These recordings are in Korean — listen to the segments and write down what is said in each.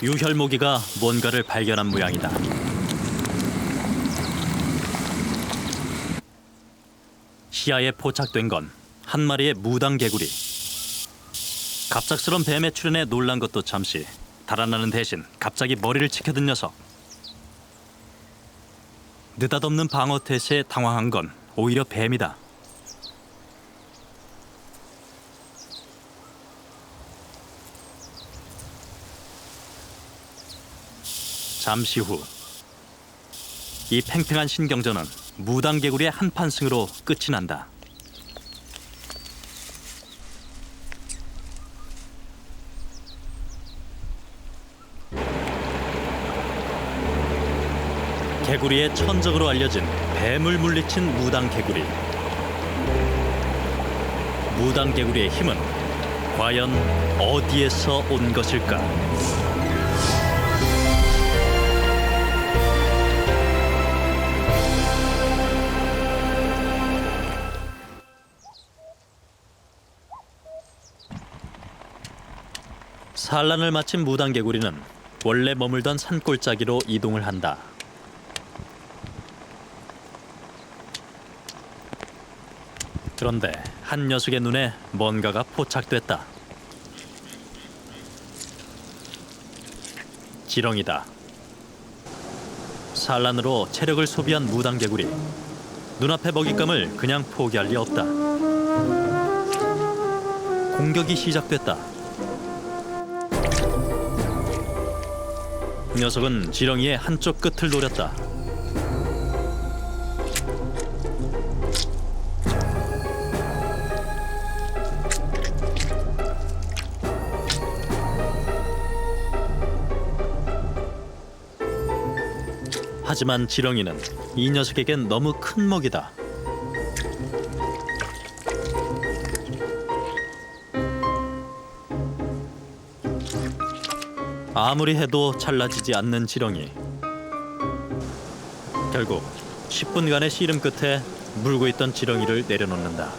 유혈모기가 뭔가를 발견한 모양이다. 시야에 포착된 건 한 마리의 무당개구리. 갑작스런 뱀의 출현에 놀란 것도 잠시, 달아나는 대신 갑자기 머리를 치켜든 녀석. 느닷없는 방어 태세에 당황한 건 오히려 뱀이다. 잠시 후, 이 팽팽한 신경전은 무당개구리의 한판승으로 끝이 난다. 개구리의 천적으로 알려진 뱀을 물리친 무당개구리. 무당개구리의 힘은 과연 어디에서 온 것일까? 산란을 마친 무당개구리는 원래 머물던 산골짜기로 이동을 한다. 그런데 한 녀석의 눈에 뭔가가 포착됐다. 지렁이다. 산란으로 체력을 소비한 무당개구리. 눈앞의 먹잇감을 그냥 포기할 리 없다. 공격이 시작됐다. 녀석은 지렁이의 한쪽 끝을 노렸다. 하지만 지렁이는 이 녀석에겐 너무 큰 먹이다. 아무리 해도 잘라지지 않는 지렁이. 결국 10분간의 씨름 끝에 물고 있던 지렁이를 내려놓는다.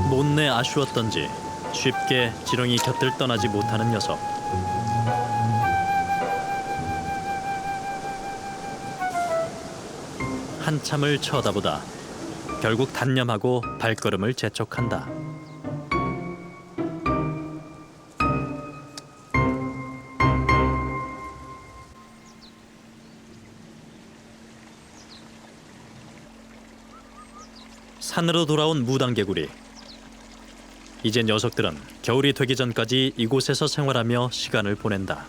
못내 아쉬웠던지 쉽게 지렁이 곁을 떠나지 못하는 녀석. 한참을 쳐다보다 결국 단념하고 발걸음을 재촉한다. 산으로 돌아온 무당개구리. 이제 녀석들은 겨울이 되기 전까지 이곳에서 생활하며 시간을 보낸다.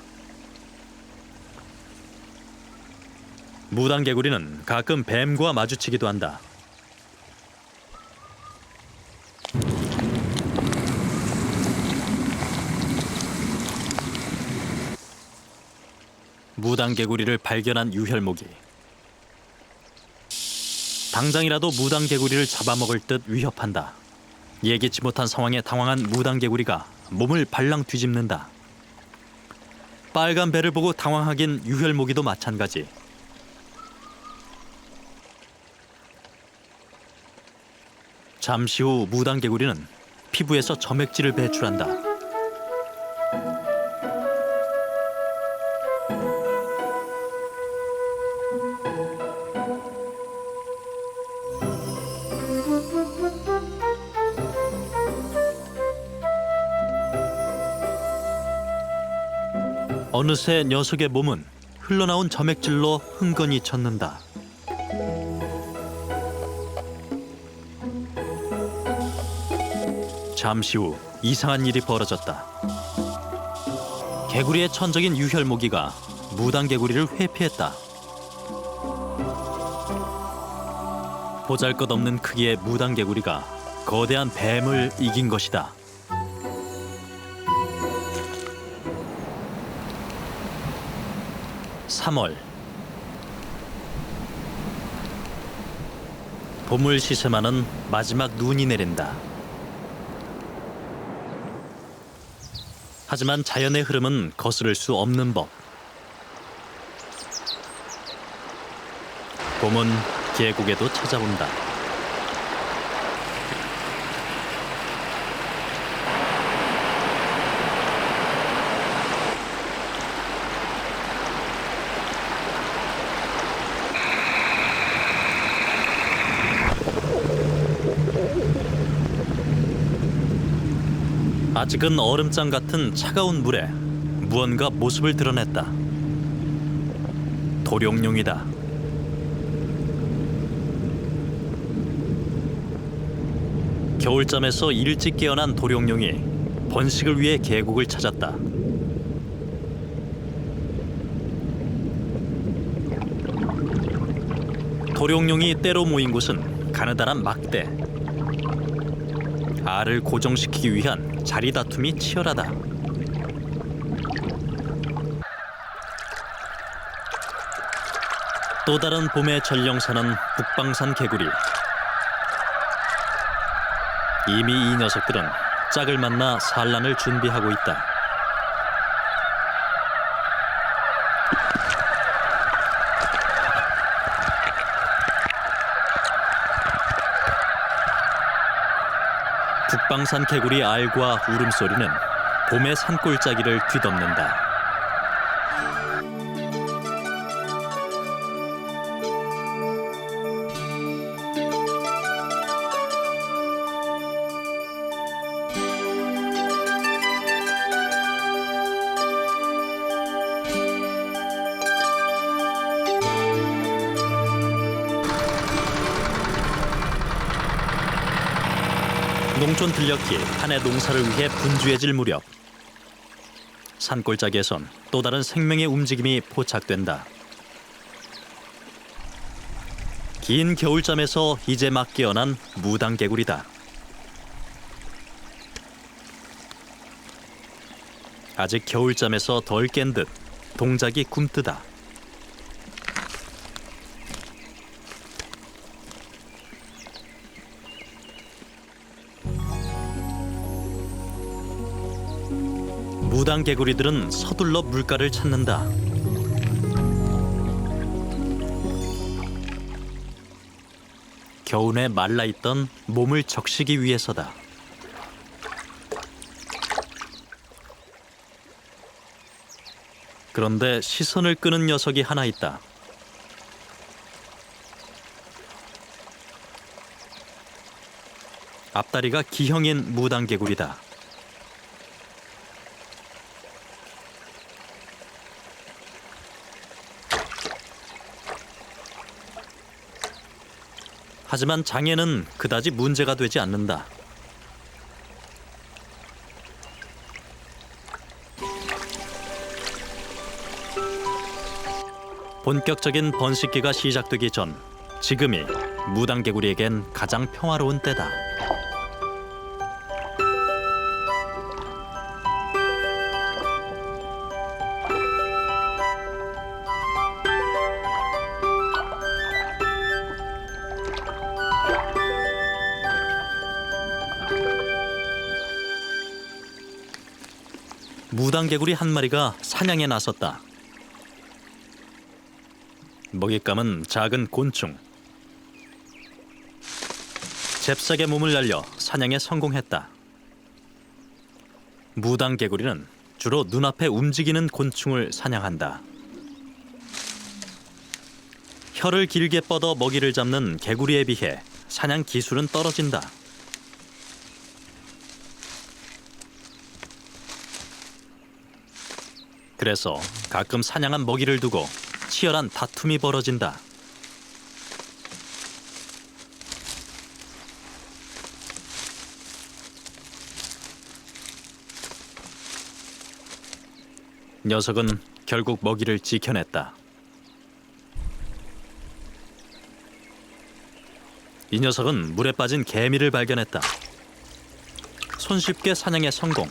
무당개구리는 가끔 뱀과 마주치기도 한다. 무당개구리를 발견한 유혈모기. 당장이라도 무당개구리를 잡아먹을 듯 위협한다. 예기치 못한 상황에 당황한 무당개구리가 몸을 발랑 뒤집는다. 빨간 배를 보고 당황하긴 유혈모기도 마찬가지. 잠시 후 무당개구리는 피부에서 점액질을 배출한다. 어느새 녀석의 몸은 흘러나온 점액질로 흥건히 젖는다. 잠시 후 이상한 일이 벌어졌다. 개구리의 천적인 유혈모기가 무당개구리를 회피했다. 보잘것없는 크기의 무당개구리가 거대한 뱀을 이긴 것이다. (3월) 봄을 시샘하는 마지막 눈이 내린다. 하지만 자연의 흐름은 거스를 수 없는 법. 봄은 계곡에도 찾아온다. 아직은 얼음장 같은 차가운 물에 무언가 모습을 드러냈다. 도룡뇽이다. 겨울잠에서 일찍 깨어난 도룡뇽이 번식을 위해 계곡을 찾았다. 도룡뇽이 때로 모인 곳은 가느다란 막대. 알을 고정시키기 위한 자리 다툼이 치열하다. 또 다른 봄의 전령사는 북방산 개구리. 이미 이 녀석들은 짝을 만나 산란을 준비하고 있다. 북방산 개구리 알과 울음소리는 봄의 산골짜기를 뒤덮는다. 농촌 들녘이 한 해 농사를 위해 분주해질 무렵, 산골짜기에선 또 다른 생명의 움직임이 포착된다. 긴 겨울잠에서 이제 막 깨어난 무당개구리다. 아직 겨울잠에서 덜 깬 듯 동작이 굼뜨다. 무당개구리들은 서둘러 물가를 찾는다. 겨우내 말라있던 몸을 적시기 위해서다. 그런데 시선을 끄는 녀석이 하나 있다. 앞다리가 기형인 무당개구리다. 하지만 장애는 그다지 문제가 되지 않는다. 본격적인 번식기가 시작되기 전 지금이 무당개구리에겐 가장 평화로운 때다. 무당개구리 한 마리가 사냥에 나섰다. 먹잇감은 작은 곤충. 잽싸게 몸을 날려 사냥에 성공했다. 무당개구리는 주로 눈앞에 움직이는 곤충을 사냥한다. 혀를 길게 뻗어 먹이를 잡는 개구리에 비해 사냥 기술은 떨어진다. 그래서 가끔 사냥한 먹이를 두고 치열한 다툼이 벌어진다. 녀석은 결국 먹이를 지켜냈다. 이 녀석은 물에 빠진 개미를 발견했다. 손쉽게 사냥에 성공.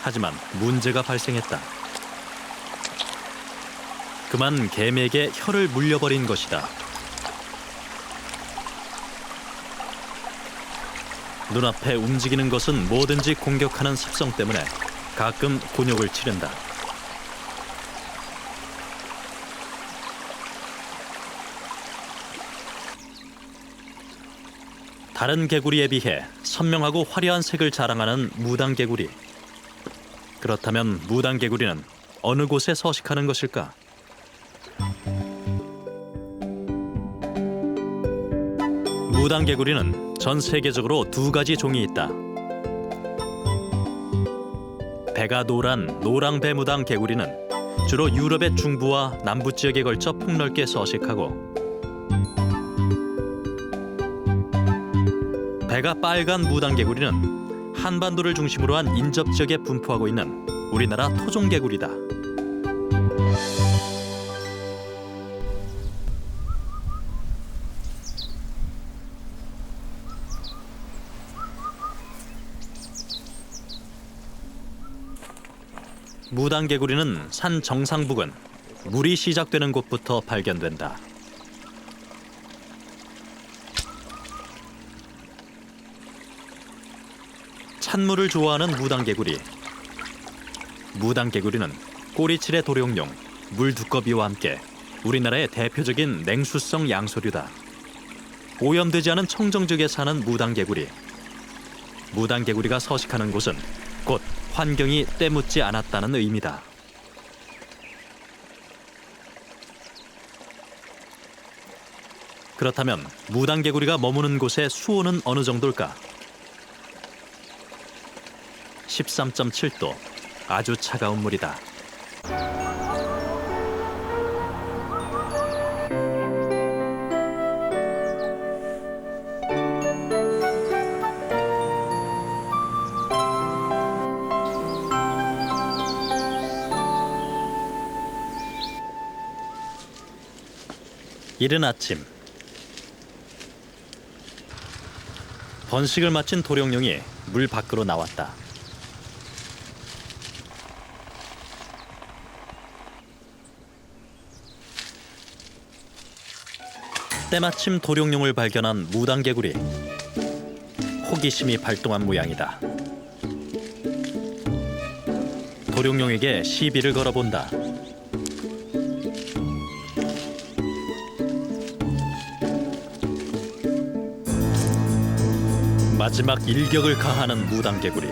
하지만 문제가 발생했다. 그만 개미에게 혀를 물려버린 것이다. 눈앞에 움직이는 것은 뭐든지 공격하는 습성 때문에 가끔 곤욕을 치른다. 다른 개구리에 비해 선명하고 화려한 색을 자랑하는 무당개구리. 그렇다면 무당개구리는 어느 곳에 서식하는 것일까? 무당개구리는 전 세계적으로 두 가지 종이 있다. 배가 노란 노랑배 무당 개구리는 주로 유럽의 중부와 남부 지역에 걸쳐 폭넓게 서식하고, 배가 빨간 무당 개구리는 한반도를 중심으로 한 인접 지역에 분포하고 있는 우리나라 토종 개구리다. 무당 개구리는 산 정상 부근, 물이 시작되는 곳부터 발견된다. 찬물을 좋아하는 무당 개구리. 무당 개구리는 꼬리칠의 도룡뇽, 물 두꺼비와 함께 우리나라의 대표적인 냉수성 양서류다. 오염되지 않은 청정지역에 사는 무당 개구리. 무당 개구리가 서식하는 곳은 곧 환경이 때묻지 않았다는 의미다. 그렇다면 무당 개구리가 머무는 곳의 수온은 어느 정도일까? 13.7도, 아주 차가운 물이다. 이른 아침, 번식을 마친 도룡뇽이 물 밖으로 나왔다. 때마침 도룡뇽을 발견한 무당 개구리. 호기심이 발동한 모양이다. 도룡뇽에게 시비를 걸어본다. 마지막 일격을 가하는 무당 개구리.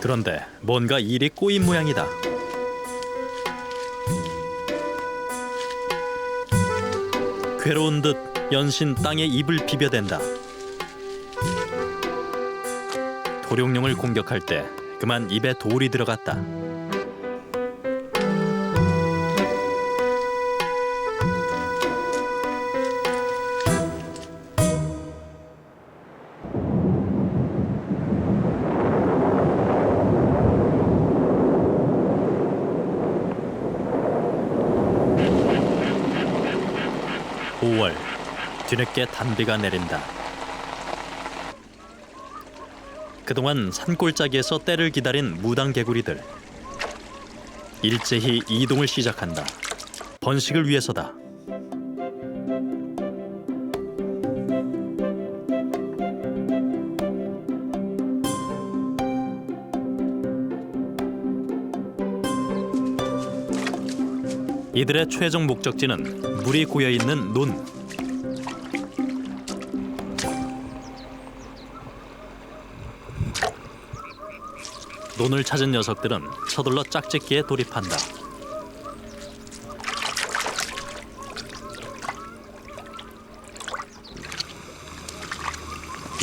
그런데 뭔가 일이 꼬인 모양이다. 괴로운 듯 연신 땅에 입을 비벼댄다. 도룡뇽을 공격할 때 그만 입에 돌이 들어갔다. 5월, 뒤늦게 단비가 내린다. 그동안 산골짜기에서 때를 기다린 무당 개구리들. 일제히 이동을 시작한다. 번식을 위해서다. 이들의 최종 목적지는 물이 고여있는 논. 논을 찾은 녀석들은 서둘러 짝짓기에 돌입한다.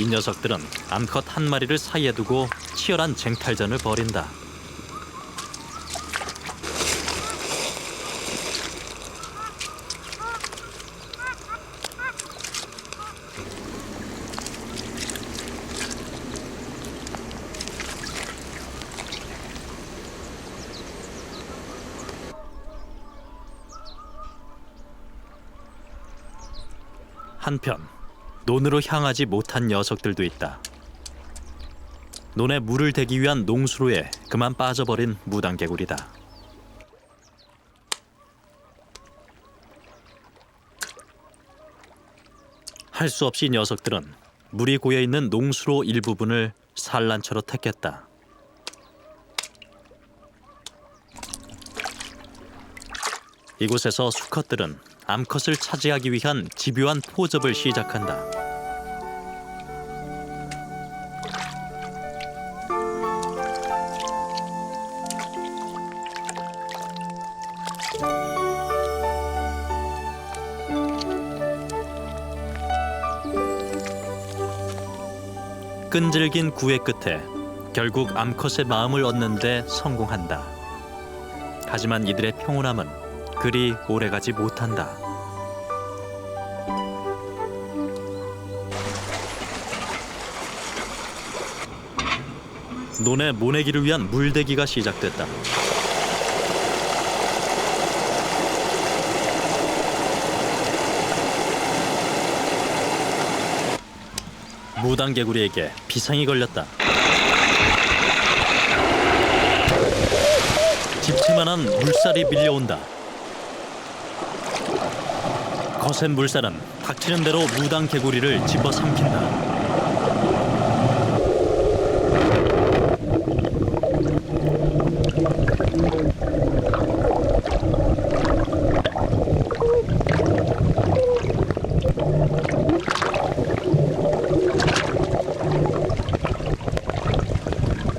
이 녀석들은 암컷 한 마리를 사이에 두고 치열한 쟁탈전을 벌인다. 한편 논으로 향하지 못한 녀석들도 있다. 논에 물을 대기 위한 농수로에 그만 빠져버린 무당 개구리다. 할 수 없이 녀석들은 물이 고여있는 농수로 일부분을 산란처로 택했다. 이곳에서 수컷들은 암컷을 차지하기 위한 집요한 포접을 시작한다. 끈질긴 구애 끝에 결국 암컷의 마음을 얻는 데 성공한다. 하지만 이들의 평온함은 그리 오래가지 못한다. 논에 모내기를 위한 물대기가 시작됐다. 무당개구리에게 비상이 걸렸다. 집채만한 물살이 밀려온다. 거센 물살은 닥치는 대로 무당개구리를 집어삼킨다.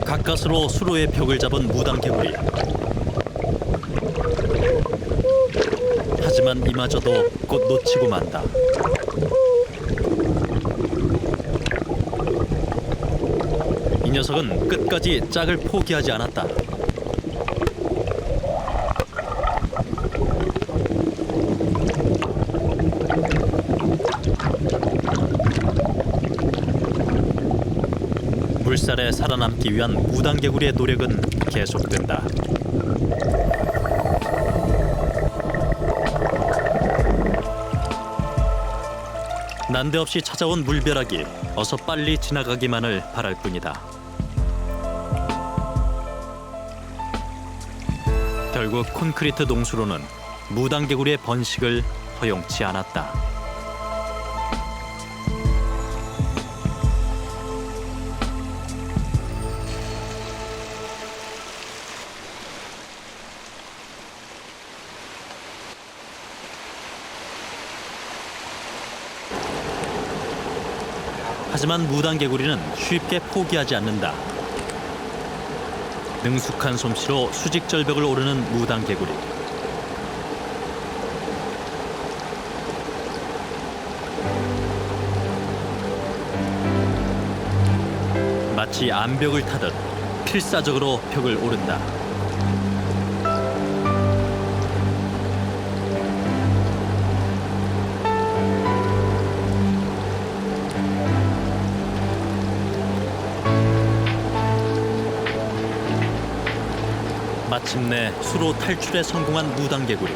가까스로 수로의 벽을 잡은 무당개구리. 하지만 이마저도 곧 놓치고 만다. 이 녀석은 끝까지 짝을 포기하지 않았다. 물살에 살아남기 위한 무당개구리의 노력은 계속된다. 난데없이 찾아온 물벼락이 어서 빨리 지나가기만을 바랄 뿐이다. 결국 콘크리트 농수로는 무당개구리의 번식을 허용치 않았다. 하지만 무당개구리는 쉽게 포기하지 않는다. 능숙한 솜씨로 수직절벽을 오르는 무당개구리. 마치 암벽을 타듯 필사적으로 벽을 오른다. 마침내 수로 탈출에 성공한 무당개구리.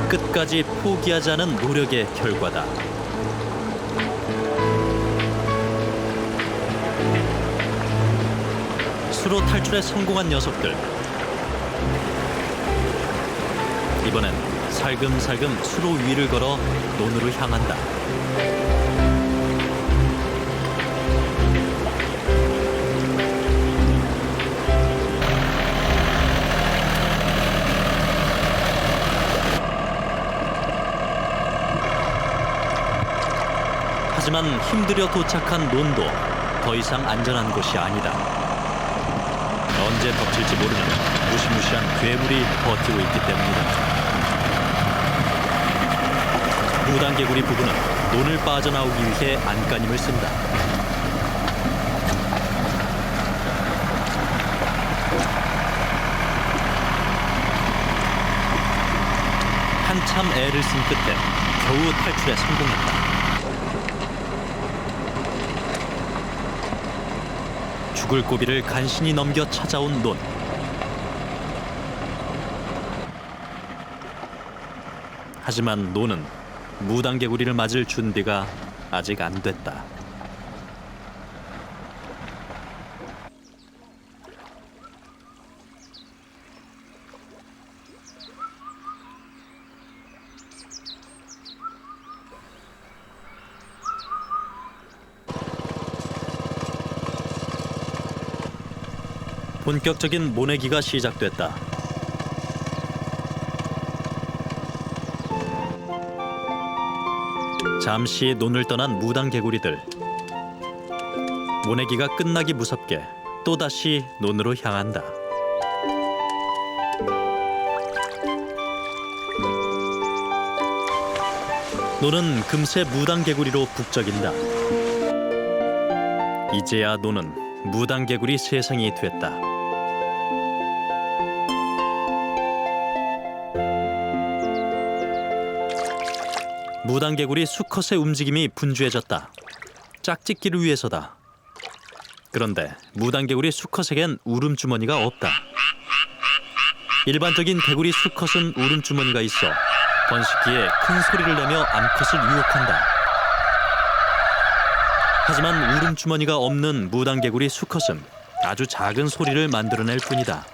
끝까지 포기하지 않은 노력의 결과다. 수로 탈출에 성공한 녀석들. 이번엔 살금살금 수로 위를 걸어 논으로 향한다. 하지만 힘들여 도착한 논도 더 이상 안전한 곳이 아니다. 언제 덮칠지 모르는 무시무시한 괴물이 버티고 있기 때문이다. 무당개구리 부부는 논을 빠져나오기 위해 안간힘을 쓴다. 한참 애를 쓴 끝에 겨우 탈출에 성공했다. 죽을 고비를 간신히 넘겨 찾아온 논. 하지만 논은 무당개구리를 맞을 준비가 아직 안 됐다. 본격적인 모내기가 시작됐다. 잠시 논을 떠난 무당개구리들. 모내기가 끝나기 무섭게 또다시 논으로 향한다. 논은 금세 무당개구리로 북적인다. 이제야 노는 무당개구리 세상이 됐다. 무당개구리 수컷의 움직임이 분주해졌다. 짝짓기를 위해서다. 그런데 무당개구리 수컷에겐 울음주머니가 없다. 일반적인 개구리 수컷은 울음주머니가 있어 번식기에 큰 소리를 내며 암컷을 유혹한다. 하지만 울음주머니가 없는 무당개구리 수컷은 아주 작은 소리를 만들어낼 뿐이다.